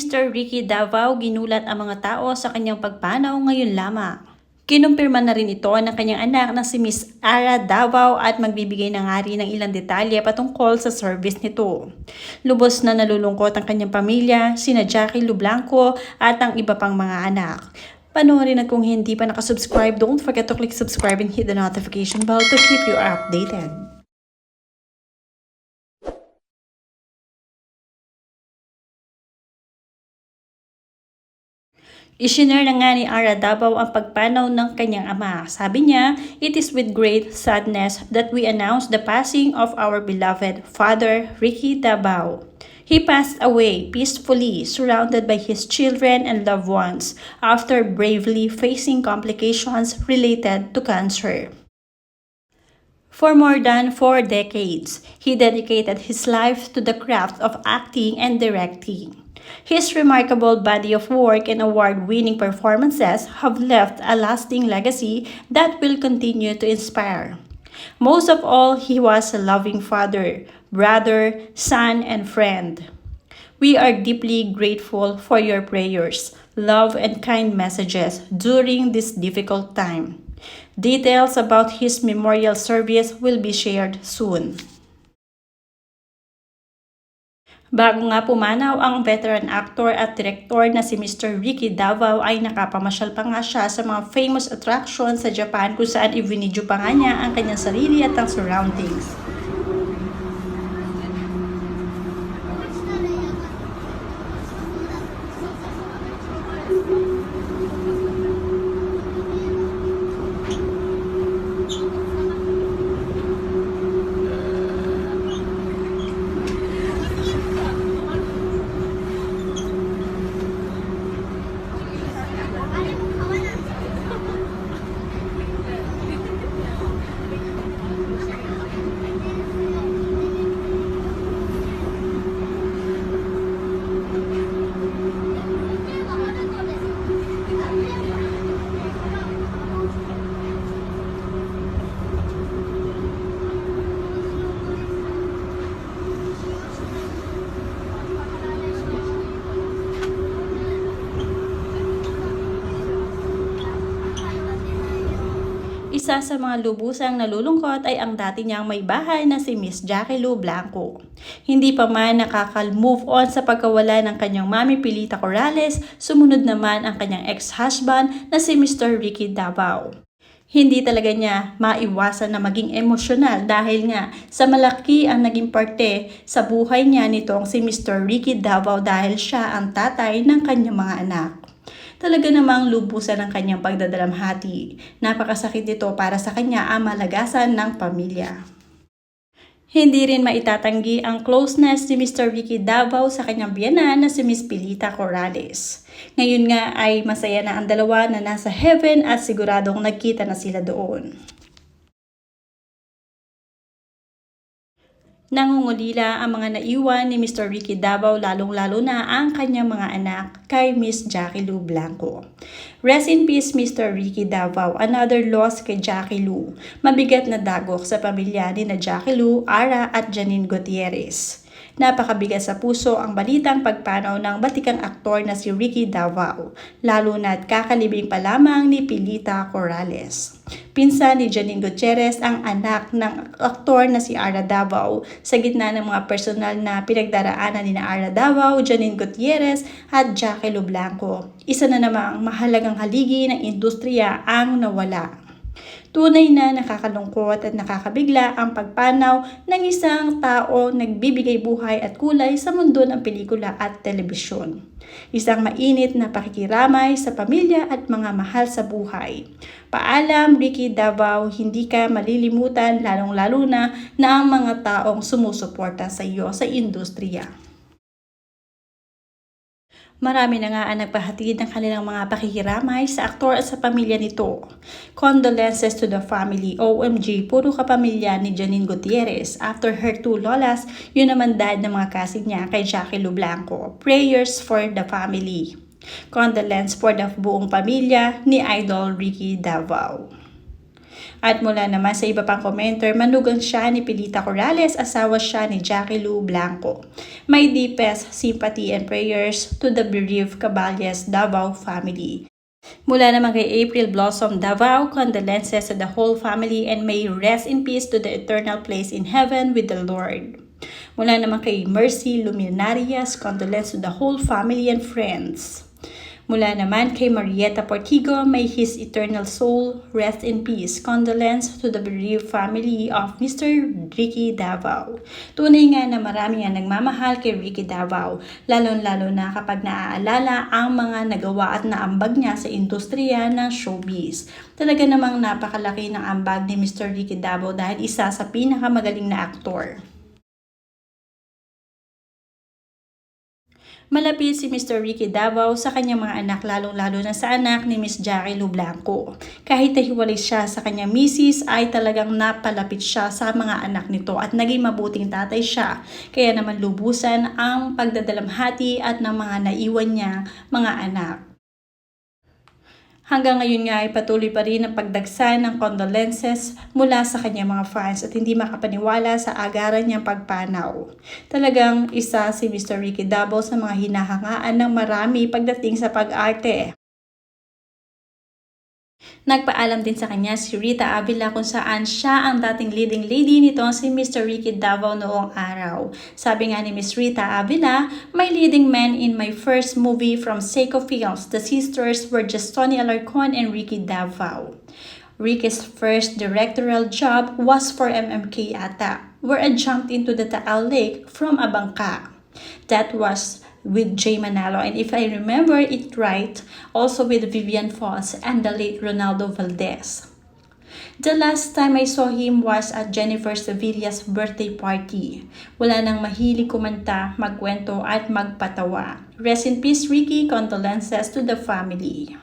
Mr. Ricky Davao ginulat ang mga tao sa kanyang pagpanaw ngayon lamang. Kinumpirma na rin ito ng kanyang anak na si Miss Ara Davao at magbibigay na nga rin ng ilang detalye patungkol sa service nito. Lubos na nalulungkot ang kanyang pamilya, sina Jackie Lu Blanco at ang iba pang mga anak. Panoorin at kung hindi pa nakasubscribe, don't forget to click subscribe and hit the notification bell to keep you updated. Isinare na nga ni Ara Davao ang pagpanaw ng kanyang ama. Sabi niya, "It is with great sadness that we announce the passing of our beloved father, Ricky Davao. He passed away peacefully, surrounded by his children and loved ones, after bravely facing complications related to cancer. For more than 4 decades, he dedicated his life to the craft of acting and directing. His remarkable body of work and award-winning performances have left a lasting legacy that will continue to inspire. Most of all, he was a loving father, brother, son, and friend. We are deeply grateful for your prayers, love, and kind messages during this difficult time. Details about his memorial service will be shared soon." Bago nga pumanaw ang veteran actor at direktor na si Mr. Ricky Davao ay nakapamasyal pa nga siya sa mga famous attractions sa Japan kung saan i-video pa nga niya ang kanyang sarili at ang surroundings. Isa sa mga lubusang nalulungkot ay ang dati niyang may bahay na si Miss Jackie Lu Blanco. Hindi pa man nakaka-move on sa pagkawala ng kanyang mami Pilita Corrales, sumunod naman ang kanyang ex-husband na si Mr. Ricky Davao. Hindi talaga niya maiwasan na maging emosyonal dahil nga sa malaki ang naging parte sa buhay niya nitong si Mr. Ricky Davao dahil siya ang tatay ng kanyang mga anak. Talaga namang lubusan ng kanyang pagdadalamhati. Napakasakit nito para sa kanya ang malagasan ng pamilya. Hindi rin maitatanggi ang closeness ni Mr. Ricky Davao sa kanyang biyenan na si Miss Pilita Corrales. Ngayon nga ay masaya na ang dalawa na nasa heaven at siguradong nagkita na sila doon. Nangungulila ang mga naiwan ni Mr. Ricky Davao lalong-lalo na ang kanyang mga anak kay Miss Jackie Lu Blanco. Rest in peace Mr. Ricky Davao, another loss kay Jackie Lu. Mabigat na dagok sa pamilya ni na Jackie Lu, Ara at Janine Gutierrez. Napakabigat sa puso ang balitang pagpanaw ng batikang aktor na si Ricky Davao, lalo na't kakalibing pa lamang ni Pilita Corrales. Pinsan ni Janine Gutierrez ang anak ng aktor na si Ara Davao sa gitna ng mga personal na pinagdaraanan ni Ara Davao, Janine Gutierrez at Jackie Lu Blanco. Isa na namang mahalagang haligi ng industriya ang nawala. Tunay na nakakalungkot at nakakabigla ang pagpanaw ng isang tao nagbibigay buhay at kulay sa mundo ng pelikula at telebisyon. Isang mainit na pakikiramay sa pamilya at mga mahal sa buhay. Paalam Ricky Davao, hindi ka malilimutan lalong-lalo na ang mga taong sumusuporta sa iyo sa industriya. Marami na nga ang nagpahatid ng kanilang mga pakikiramay sa aktor at sa pamilya nito. Condolences to the family, OMG, puro kapamilya ni Janine Gutierrez. After her 2 lolas, yun naman dad ng mga kasing niya kay Jackie Lu Blanco. Prayers for the family. Condolence for the buong pamilya ni Idol Ricky Davao. At mula naman sa iba pang commenter, manugang siya ni Pilita Corrales, asawa siya ni Jackie Lou Blanco. My deepest sympathy and prayers to the bereaved Caballes Davao family. Mula naman kay April Blossom Davao, condolences to the whole family and may rest in peace to the eternal place in heaven with the Lord. Mula naman kay Mercy Luminarias, condolences to the whole family and friends. Mula naman kay Marieta Portigo, may his eternal soul rest in peace. Condolence to the bereaved family of Mr. Ricky Davao. Tunay nga na marami nga nagmamahal kay Ricky Davao, lalo-lalo na kapag naaalala ang mga nagawa at naambag niya sa industriya ng showbiz. Talaga namang napakalaki ng ambag ni Mr. Ricky Davao dahil isa sa pinakamagaling na aktor. Malapit si Mr. Ricky Davao sa kanyang mga anak, lalong-lalo na sa anak ni Miss Jackie Lou Blanco. Kahit nahiwalay siya sa kanyang misis, ay talagang napalapit siya sa mga anak nito at naging mabuting tatay siya. Kaya naman lubusan ang pagdadalamhati at ng mga naiwan niya mga anak. Hanggang ngayon nga ay patuloy pa rin ang pagdagsa ng condolences mula sa kanyang mga fans at hindi makapaniwala sa agaran niyang pagpanaw. Talagang isa si Mr. Ricky Davao sa mga hinahangaan ng marami pagdating sa pag-arte. Nagpaalam din sa kanya si Rita Avila kung saan siya ang dating leading lady nito si Mr. Ricky Davao noong araw. Sabi nga ni Miss Rita Avila, "My leading man in my first movie from Seiko Films, the sisters were just Tony Alarcon and Ricky Davao. Ricky's first directorial job was for MMK ata, where I jumped into the Taal Lake from a bangka. That was with Jay Manalo, and if I remember it right, also with Vivian Foss and the late Ronaldo Valdez. The last time I saw him was at Jennifer Sevilla's birthday party. Wala nang mahilig kumanta, magkwento at magpatawa. Rest in peace, Ricky. Condolences to the family."